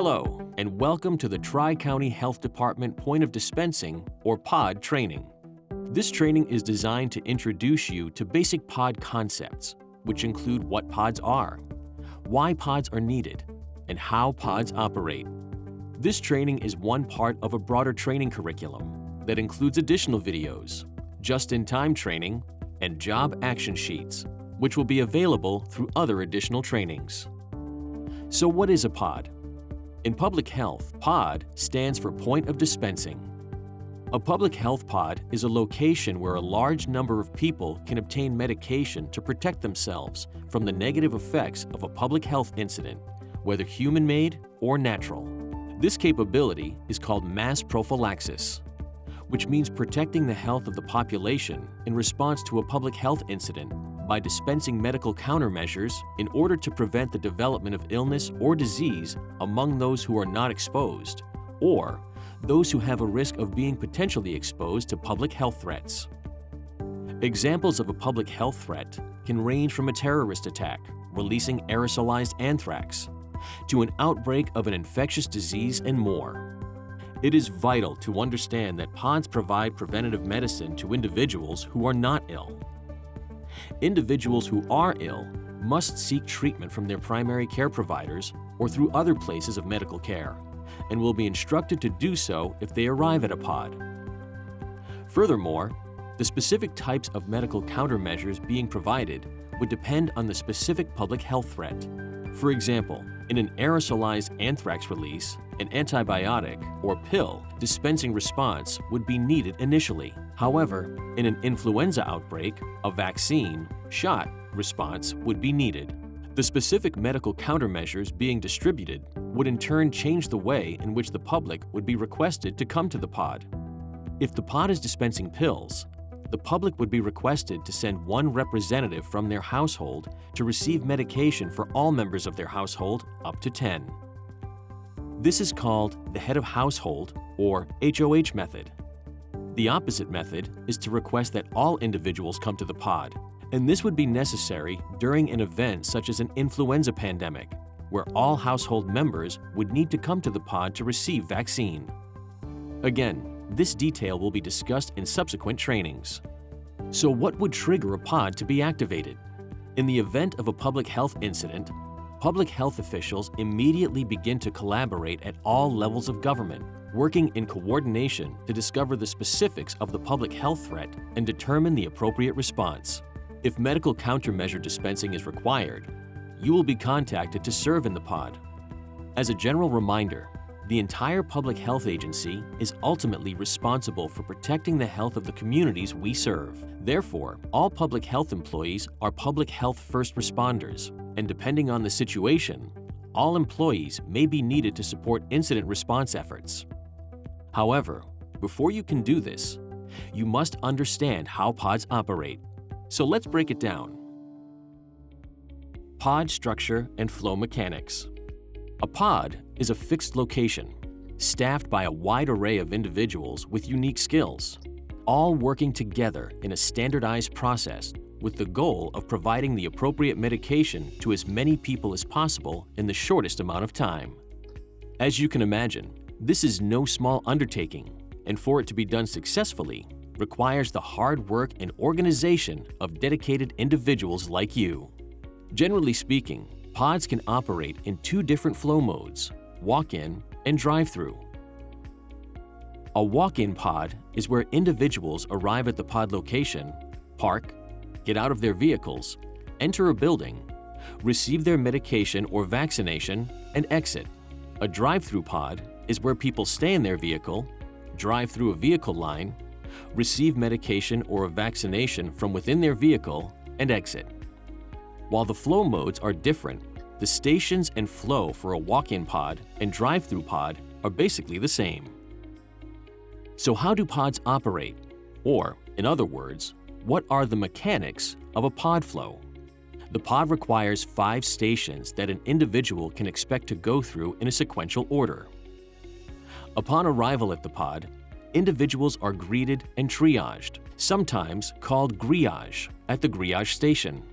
Hello, and welcome to the Tri-County Health Department Point of Dispensing, or P.O.D. training. This training is designed to introduce you to basic P.O.D. concepts, which include what P.O.D.s are, why P.O.D.s are needed, and how P.O.D.s operate. This training is one part of a broader training curriculum that includes additional videos, just-in-time training, and job action sheets, which will be available through other additional trainings. So what is a P.O.D.? In public health, P.O.D. stands for Point of Dispensing. A public health P.O.D. is a location where a large number of people can obtain medication to protect themselves from the negative effects of a public health incident, whether human-made or natural. This capability is called mass prophylaxis, which means protecting the health of the population in response to a public health incident by dispensing medical countermeasures in order to prevent the development of illness or disease among those who are not exposed, or those who have a risk of being potentially exposed to public health threats. Examples of a public health threat can range from a terrorist attack, releasing aerosolized anthrax, to an outbreak of an infectious disease and more. It is vital to understand that P.O.D.s provide preventative medicine to individuals who are not ill. Individuals who are ill must seek treatment from their primary care providers or through other places of medical care, and will be instructed to do so if they arrive at a P.O.D. Furthermore, the specific types of medical countermeasures being provided would depend on the specific public health threat. For example, in an aerosolized anthrax release, an antibiotic or pill dispensing response would be needed initially. However, in an influenza outbreak, a vaccine shot response would be needed. The specific medical countermeasures being distributed would in turn change the way in which the public would be requested to come to the P.O.D. If the P.O.D. is dispensing pills, the public would be requested to send one representative from their household to receive medication for all members of their household up to 10. This is called the head of household or HOH method. The opposite method is to request that all individuals come to the P.O.D., and this would be necessary during an event such as an influenza pandemic, where all household members would need to come to the P.O.D. to receive vaccine. Again, this detail will be discussed in subsequent trainings. So what would trigger a P.O.D. to be activated? In the event of a public health incident, public health officials immediately begin to collaborate at all levels of government, working in coordination to discover the specifics of the public health threat and determine the appropriate response. If medical countermeasure dispensing is required, you will be contacted to serve in the P.O.D. As a general reminder, the entire public health agency is ultimately responsible for protecting the health of the communities we serve. Therefore, all public health employees are public health first responders, and depending on the situation, all employees may be needed to support incident response efforts. However, before you can do this, you must understand how P.O.D.s operate. So let's break it down. P.O.D. structure and flow mechanics. A P.O.D. is a fixed location, staffed by a wide array of individuals with unique skills, all working together in a standardized process with the goal of providing the appropriate medication to as many people as possible in the shortest amount of time. As you can imagine, this is no small undertaking, and for it to be done successfully, requires the hard work and organization of dedicated individuals like you. Generally speaking, P.O.D.s can operate in two different flow modes, walk-in and drive-through. A walk-in P.O.D. is where individuals arrive at the P.O.D. location, park, get out of their vehicles, enter a building, receive their medication or vaccination, and exit. A drive-through P.O.D. is where people stay in their vehicle, drive through a vehicle line, receive medication or a vaccination from within their vehicle, and exit. While the flow modes are different, the stations and flow for a walk-in P.O.D. and drive-through P.O.D. are basically the same. So how do P.O.D.s operate? Or, in other words, what are the mechanics of a P.O.D. flow? The P.O.D. requires 5 stations that an individual can expect to go through in a sequential order. Upon arrival at the P.O.D., individuals are greeted and triaged, sometimes called griage, at the griage station.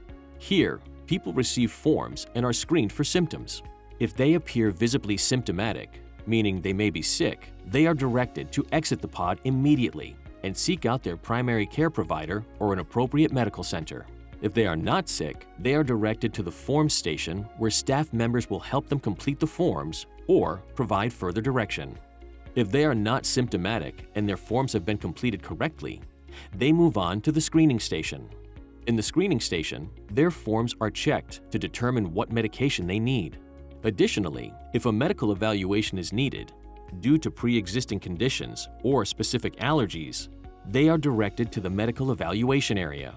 Here, people receive forms and are screened for symptoms. If they appear visibly symptomatic, meaning they may be sick, they are directed to exit the pod immediately and seek out their primary care provider or an appropriate medical center. If they are not sick, they are directed to the forms station where staff members will help them complete the forms or provide further direction. If they are not symptomatic and their forms have been completed correctly, they move on to the screening station. In the screening station, their forms are checked to determine what medication they need. Additionally, if a medical evaluation is needed, due to pre-existing conditions or specific allergies, they are directed to the medical evaluation area.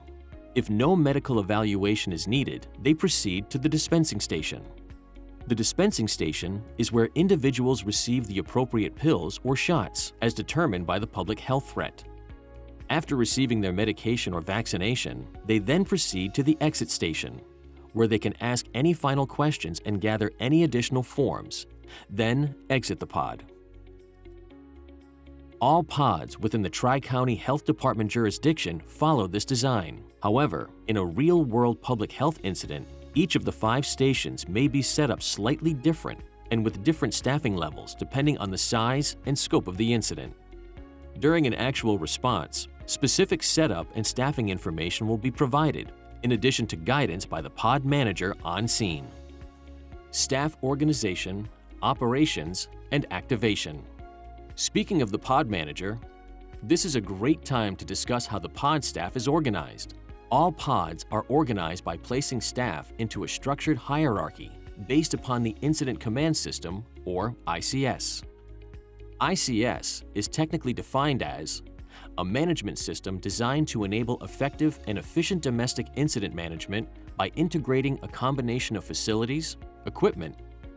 If no medical evaluation is needed, they proceed to the dispensing station. The dispensing station is where individuals receive the appropriate pills or shots as determined by the public health threat. After receiving their medication or vaccination, they then proceed to the exit station, where they can ask any final questions and gather any additional forms, then exit the pod. All pods within the Tri-County Health Department jurisdiction follow this design. However, in a real-world public health incident, each of the 5 stations may be set up slightly different and with different staffing levels depending on the size and scope of the incident. During an actual response, specific setup and staffing information will be provided, in addition to guidance by the pod manager on scene. Staff organization, operations, and activation. Speaking of the pod manager, this is a great time to discuss how the pod staff is organized. All pods are organized by placing staff into a structured hierarchy based upon the Incident Command System, or ICS. ICS is technically defined as a management system designed to enable effective and efficient domestic incident management by integrating a combination of facilities, equipment,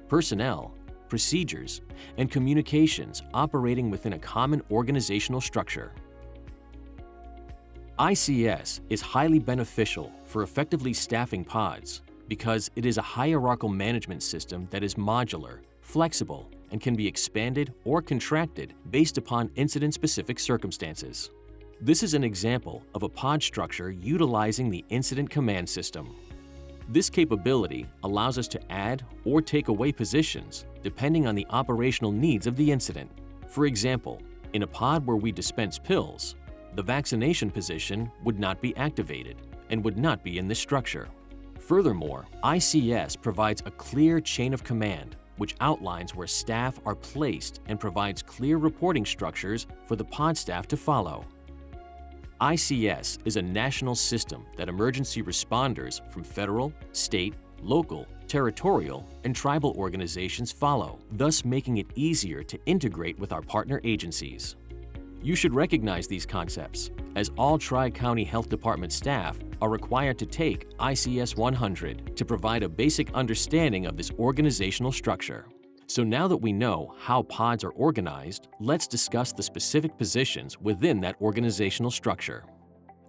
personnel, procedures, and communications operating within a common organizational structure. ICS is highly beneficial for effectively staffing pods because it is a hierarchical management system that is modular, flexible, and can be expanded or contracted based upon incident-specific circumstances. This is an example of a pod structure utilizing the Incident Command System. This capability allows us to add or take away positions depending on the operational needs of the incident. For example, in a pod where we dispense pills, the vaccination position would not be activated and would not be in this structure. Furthermore, ICS provides a clear chain of command which outlines where staff are placed and provides clear reporting structures for the pod staff to follow. ICS is a national system that emergency responders from federal, state, local, territorial, and tribal organizations follow, thus making it easier to integrate with our partner agencies. You should recognize these concepts, as all Tri-County Health Department staff are required to take ICS 100 to provide a basic understanding of this organizational structure. So now that we know how pods are organized, let's discuss the specific positions within that organizational structure.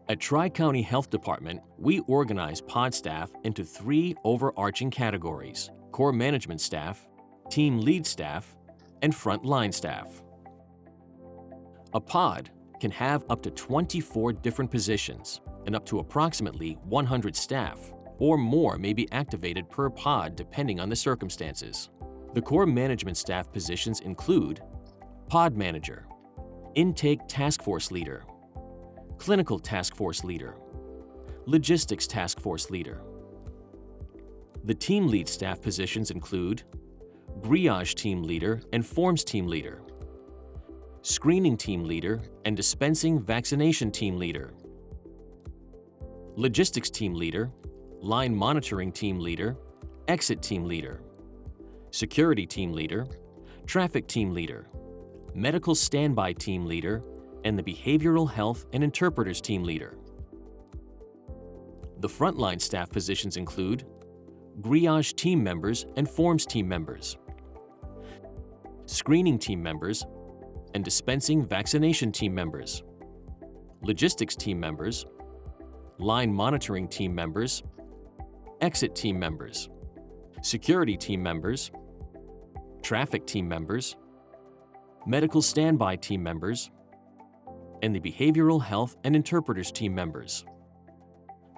At Tri-County Health Department, we organize pod staff into 3 overarching categories: core management staff, team lead staff, and frontline staff. A pod can have up to 24 different positions, and up to approximately 100 staff or more may be activated per pod depending on the circumstances. The core management staff positions include pod manager, intake task force leader, clinical task force leader, logistics task force leader. The team lead staff positions include triage team leader and forms team leader, screening team leader and dispensing vaccination team leader, logistics team leader, line monitoring team leader, exit team leader, security team leader, traffic team leader, medical standby team leader, and the behavioral health and interpreters team leader. The frontline staff positions include triage team members and forms team members, screening team members and dispensing vaccination team members, logistics team members, line monitoring team members, exit team members, security team members, traffic team members, medical standby team members, and the behavioral health and interpreters team members.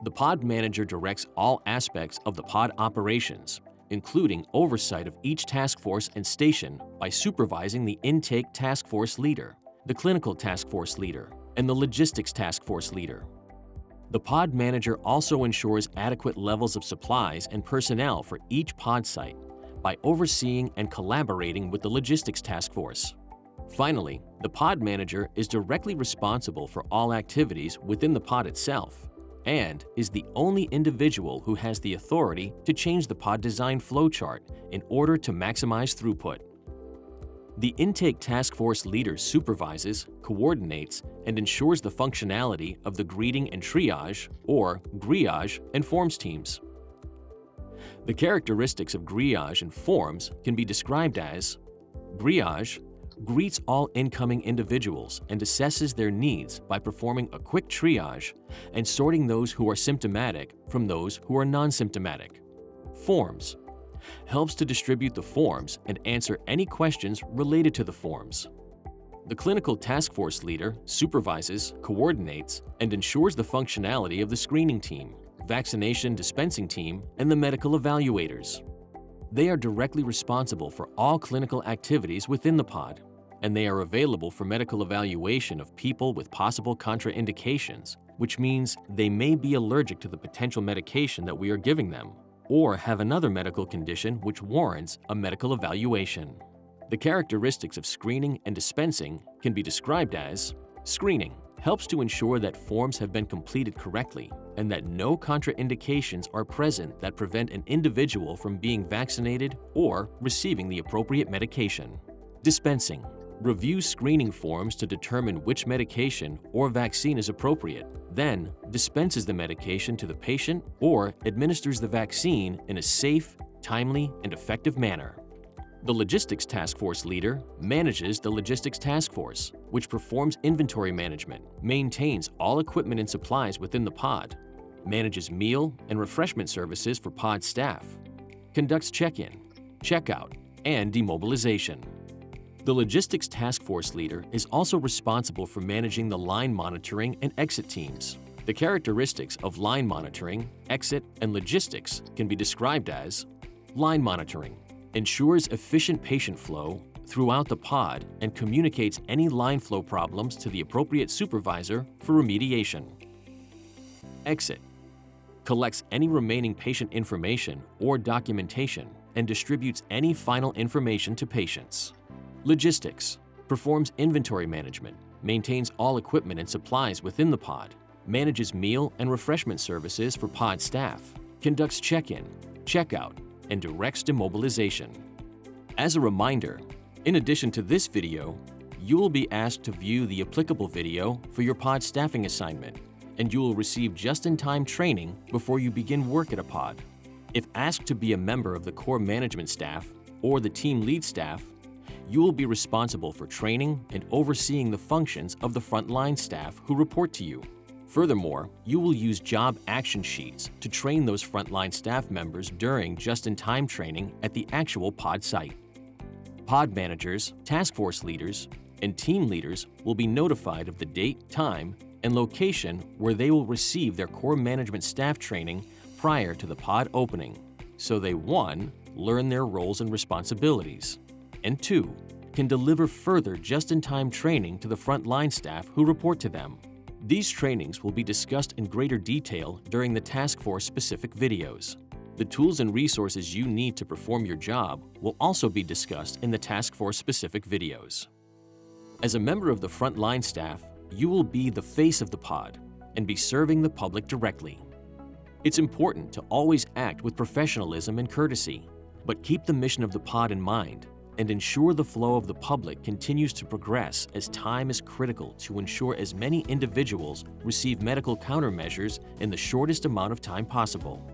The pod manager directs all aspects of the pod operations, including oversight of each task force and station by supervising the intake task force leader, the clinical task force leader, and the logistics task force leader. The pod manager also ensures adequate levels of supplies and personnel for each pod site by overseeing and collaborating with the logistics task force. Finally, the pod manager is directly responsible for all activities within the pod itself and is the only individual who has the authority to change the pod design flowchart in order to maximize throughput. The intake task force leader supervises, coordinates, and ensures the functionality of the greeting and triage, or griage, and forms teams. The characteristics of griage and forms can be described as: griage greets all incoming individuals and assesses their needs by performing a quick triage and sorting those who are symptomatic from those who are non-symptomatic. Forms helps to distribute the forms and answer any questions related to the forms. The clinical task force leader supervises, coordinates, and ensures the functionality of the screening team, vaccination dispensing team, and the medical evaluators. They are directly responsible for all clinical activities within the pod, and they are available for medical evaluation of people with possible contraindications, which means they may be allergic to the potential medication that we are giving them, or have another medical condition which warrants a medical evaluation. The characteristics of screening and dispensing can be described as: screening helps to ensure that forms have been completed correctly and that no contraindications are present that prevent an individual from being vaccinated or receiving the appropriate medication. Dispensing reviews screening forms to determine which medication or vaccine is appropriate, then dispenses the medication to the patient or administers the vaccine in a safe, timely, and effective manner. The logistics task force leader manages the logistics task force, which performs inventory management, maintains all equipment and supplies within the pod, manages meal and refreshment services for pod staff, conducts check-in, check-out, and demobilization. The logistics task force leader is also responsible for managing the line monitoring and exit teams. The characteristics of line monitoring, exit, and logistics can be described as: line monitoring ensures efficient patient flow throughout the pod and communicates any line flow problems to the appropriate supervisor for remediation. Exit collects any remaining patient information or documentation and distributes any final information to patients. Logistics performs inventory management, maintains all equipment and supplies within the pod, manages meal and refreshment services for pod staff, conducts check-in, check-out, and directs demobilization. As a reminder, in addition to this video, you will be asked to view the applicable video for your pod staffing assignment, and you will receive just-in-time training before you begin work at a pod. If asked to be a member of the core management staff or the team lead staff, you will be responsible for training and overseeing the functions of the frontline staff who report to you. Furthermore, you will use job action sheets to train those frontline staff members during just-in-time training at the actual pod site. Pod managers, task force leaders, and team leaders will be notified of the date, time, and location where they will receive their core management staff training prior to the pod opening, so they 1. Learn their roles and responsibilities, and 2. Can deliver further just-in-time training to the frontline staff who report to them. These trainings will be discussed in greater detail during the task force-specific videos. The tools and resources you need to perform your job will also be discussed in the task force-specific videos. As a member of the frontline staff, you will be the face of the pod and be serving the public directly. It's important to always act with professionalism and courtesy, but keep the mission of the pod in mind and ensure the flow of the public continues to progress, as time is critical to ensure as many individuals receive medical countermeasures in the shortest amount of time possible.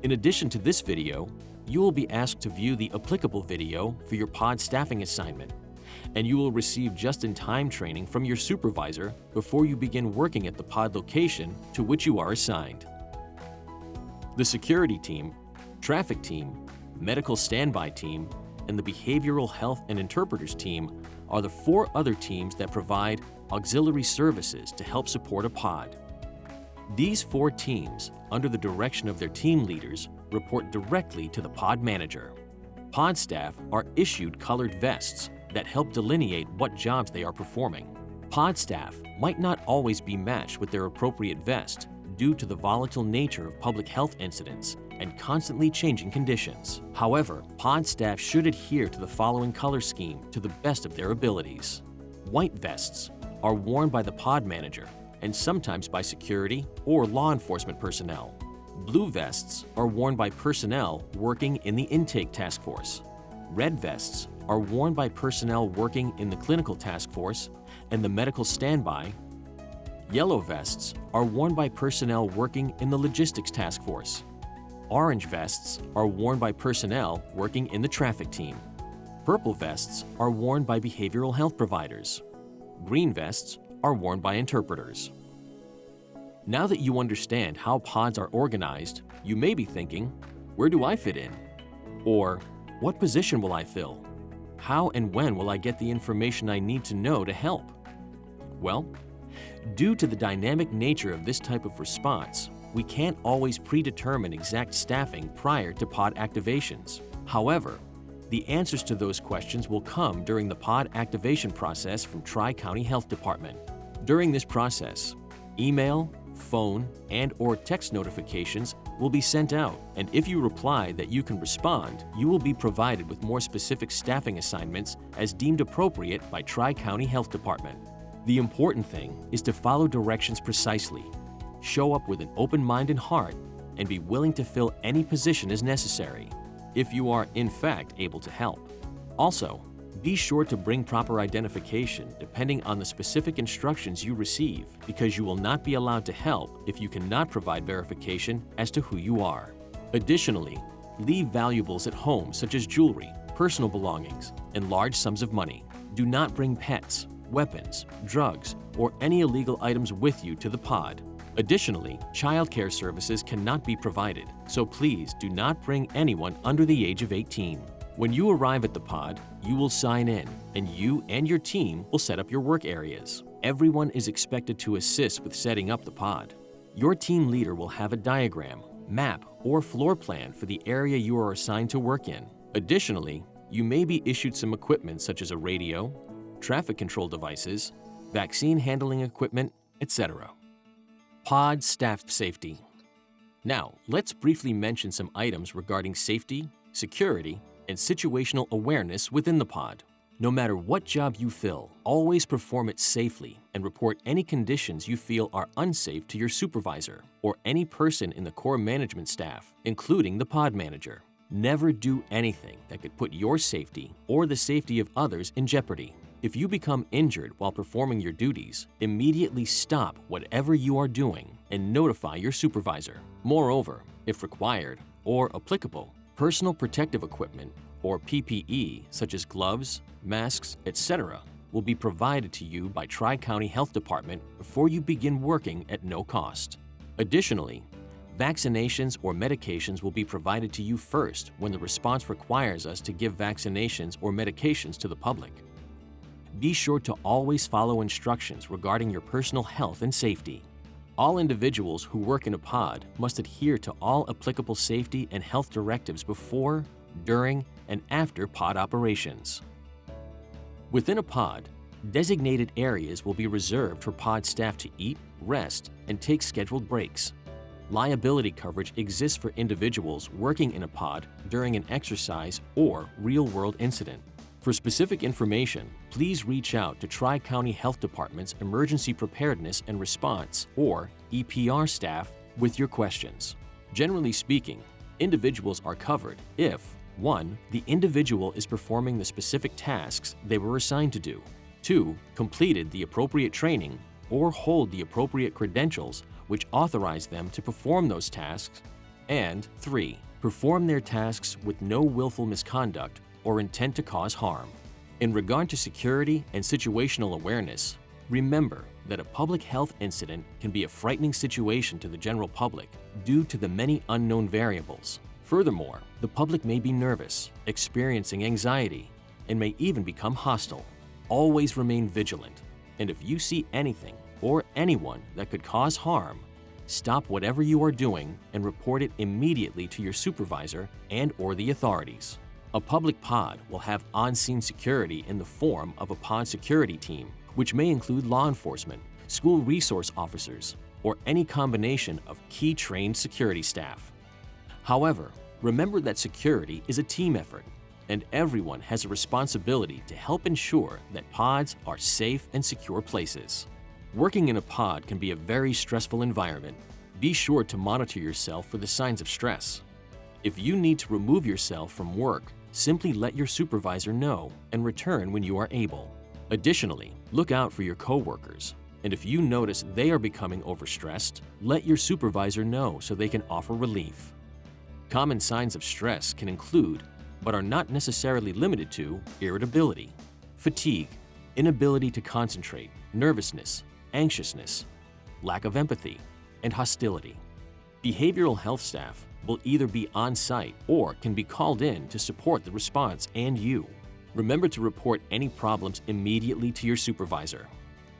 In addition to this video, you will be asked to view the applicable video for your pod staffing assignment, and you will receive just-in-time training from your supervisor before you begin working at the pod location to which you are assigned. The security team, traffic team, medical standby team, and the behavioral health and interpreters team are the 4 other teams that provide auxiliary services to help support a pod. These 4 teams, under the direction of their team leaders, report directly to the pod manager. Pod staff are issued colored vests that help delineate what jobs they are performing. Pod staff might not always be matched with their appropriate vest due to the volatile nature of public health incidents and constantly changing conditions. However, pod staff should adhere to the following color scheme to the best of their abilities. White vests are worn by the pod manager and sometimes by security or law enforcement personnel. Blue vests are worn by personnel working in the intake task force. Red vests are worn by personnel working in the clinical task force and the medical standby. Yellow vests are worn by personnel working in the logistics task force. Orange vests are worn by personnel working in the traffic team. Purple vests are worn by behavioral health providers. Green vests are worn by interpreters. Now that you understand how pods are organized, you may be thinking, where do I fit in? Or, what position will I fill? How and when will I get the information I need to know to help? Well, due to the dynamic nature of this type of response, we can't always predetermine exact staffing prior to pod activations. However, the answers to those questions will come during the pod activation process from Tri-County Health Department. During this process, email, phone, and/or text notifications will be sent out, and if you reply that you can respond, you will be provided with more specific staffing assignments as deemed appropriate by Tri-County Health Department. The important thing is to follow directions precisely, show up with an open mind and heart, and be willing to fill any position as necessary, if you are in fact able to help. Also, be sure to bring proper identification depending on the specific instructions you receive, because you will not be allowed to help if you cannot provide verification as to who you are. Additionally, leave valuables at home such as jewelry, personal belongings, and large sums of money. Do not bring pets, weapons, drugs, or any illegal items with you to the pod. Additionally, childcare services cannot be provided, so please do not bring anyone under the age of 18. When you arrive at the pod, you will sign in, and you and your team will set up your work areas. Everyone is expected to assist with setting up the pod. Your team leader will have a diagram, map, or floor plan for the area you are assigned to work in. Additionally, you may be issued some equipment such as a radio, traffic control devices, vaccine handling equipment, etc. Pod staff safety. Now, let's briefly mention some items regarding safety, security, and situational awareness within the pod. No matter what job you fill, always perform it safely and report any conditions you feel are unsafe to your supervisor or any person in the core management staff, including the pod manager. Never do anything that could put your safety or the safety of others in jeopardy. If you become injured while performing your duties, immediately stop whatever you are doing and notify your supervisor. Moreover, if required or applicable, personal protective equipment, or PPE, such as gloves, masks, etc., will be provided to you by Tri-County Health Department before you begin working at no cost. Additionally, vaccinations or medications will be provided to you first when the response requires us to give vaccinations or medications to the public. Be sure to always follow instructions regarding your personal health and safety. All individuals who work in a pod must adhere to all applicable safety and health directives before, during, and after pod operations. Within a pod, designated areas will be reserved for pod staff to eat, rest, and take scheduled breaks. Liability coverage exists for individuals working in a pod during an exercise or real-world incident. For specific information, please reach out to Tri-County Health Department's Emergency Preparedness and Response, or EPR staff, with your questions. Generally speaking, individuals are covered if 1. The individual is performing the specific tasks they were assigned to do, 2. Completed the appropriate training or hold the appropriate credentials which authorize them to perform those tasks, and 3. Perform their tasks with no willful misconduct or intent to cause harm. In regard to security and situational awareness, remember that a public health incident can be a frightening situation to the general public due to the many unknown variables. Furthermore, the public may be nervous, experiencing anxiety, and may even become hostile. Always remain vigilant, and if you see anything or anyone that could cause harm, stop whatever you are doing and report it immediately to your supervisor and/or the authorities. A public pod will have on-scene security in the form of a pod security team, which may include law enforcement, school resource officers, or any combination of key trained security staff. However, remember that security is a team effort, and everyone has a responsibility to help ensure that pods are safe and secure places. Working in a pod can be a very stressful environment. Be sure to monitor yourself for the signs of stress. If you need to remove yourself from work, simply let your supervisor know and return when you are able. Additionally, look out for your coworkers, and if you notice they are becoming overstressed, let your supervisor know so they can offer relief. Common signs of stress can include, but are not necessarily limited to, irritability, fatigue, inability to concentrate, nervousness, anxiousness, lack of empathy, and hostility. Behavioral health staff will either be on-site or can be called in to support the response and you. Remember to report any problems immediately to your supervisor.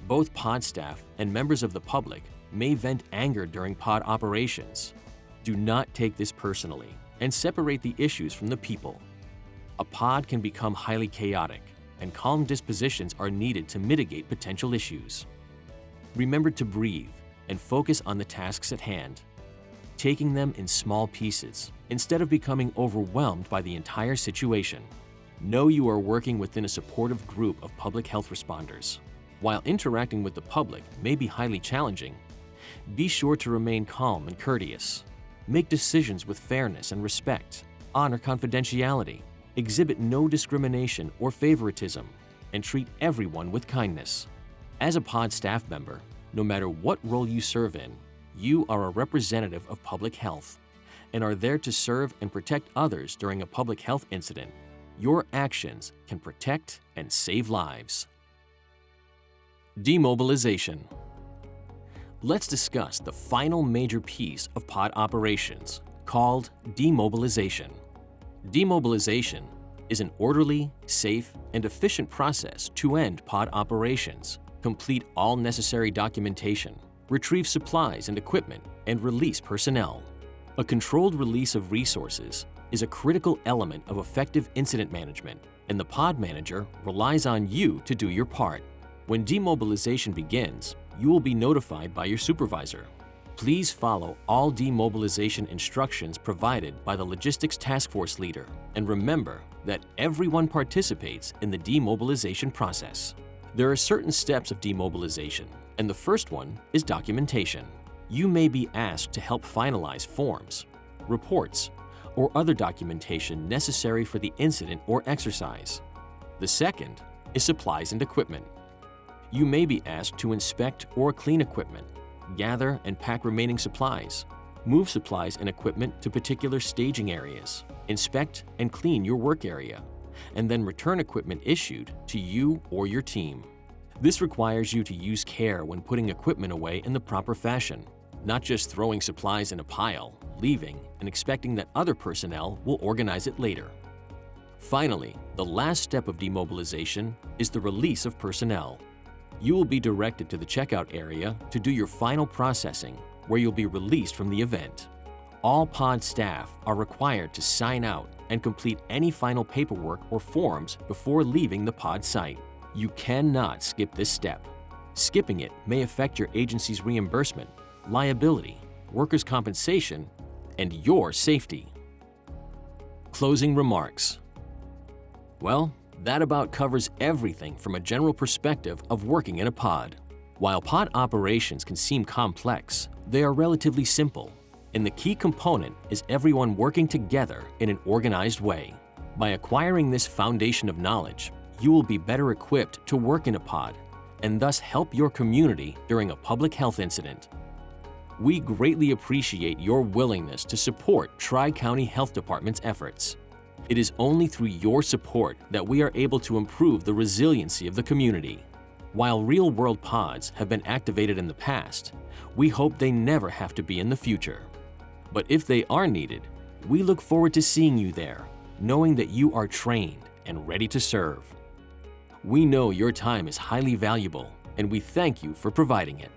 Both pod staff and members of the public may vent anger during pod operations. Do not take this personally and separate the issues from the people. A pod can become highly chaotic, and calm dispositions are needed to mitigate potential issues. Remember to breathe and focus on the tasks at hand, taking them in small pieces instead of becoming overwhelmed by the entire situation. Know you are working within a supportive group of public health responders. While interacting with the public may be highly challenging, be sure to remain calm and courteous. Make decisions with fairness and respect. Honor confidentiality. Exhibit no discrimination or favoritism, and treat everyone with kindness. As a pod staff member, no matter what role you serve in, you are a representative of public health and are there to serve and protect others during a public health incident. Your actions can protect and save lives. Demobilization. Let's discuss the final major piece of pod operations, called demobilization. Demobilization is an orderly, safe, and efficient process to end pod operations, complete all necessary documentation, retrieve supplies and equipment, and release personnel. A controlled release of resources is a critical element of effective incident management, and the pod manager relies on you to do your part. When demobilization begins, you will be notified by your supervisor. Please follow all demobilization instructions provided by the Logistics Task Force leader, and remember that everyone participates in the demobilization process. There are certain steps of demobilization, and the first one is documentation. You may be asked to help finalize forms, reports, or other documentation necessary for the incident or exercise. The second is supplies and equipment. You may be asked to inspect or clean equipment, gather and pack remaining supplies, move supplies and equipment to particular staging areas, inspect and clean your work area, and then return equipment issued to you or your team. This requires you to use care when putting equipment away in the proper fashion, not just throwing supplies in a pile, leaving, and expecting that other personnel will organize it later. Finally, the last step of demobilization is the release of personnel. You will be directed to the checkout area to do your final processing, where you'll be released from the event. All pod staff are required to sign out and complete any final paperwork or forms before leaving the pod site. You cannot skip this step. Skipping it may affect your agency's reimbursement, liability, workers' compensation, and your safety. Closing remarks. Well, that about covers everything from a general perspective of working in a pod. While pod operations can seem complex, they are relatively simple, and the key component is everyone working together in an organized way. By acquiring this foundation of knowledge, you will be better equipped to work in a pod and thus help your community during a public health incident. We greatly appreciate your willingness to support Tri-County Health Department's efforts. It is only through your support that we are able to improve the resiliency of the community. While real-world pods have been activated in the past, we hope they never have to be in the future. But if they are needed, we look forward to seeing you there, knowing that you are trained and ready to serve. We know your time is highly valuable, and we thank you for providing it.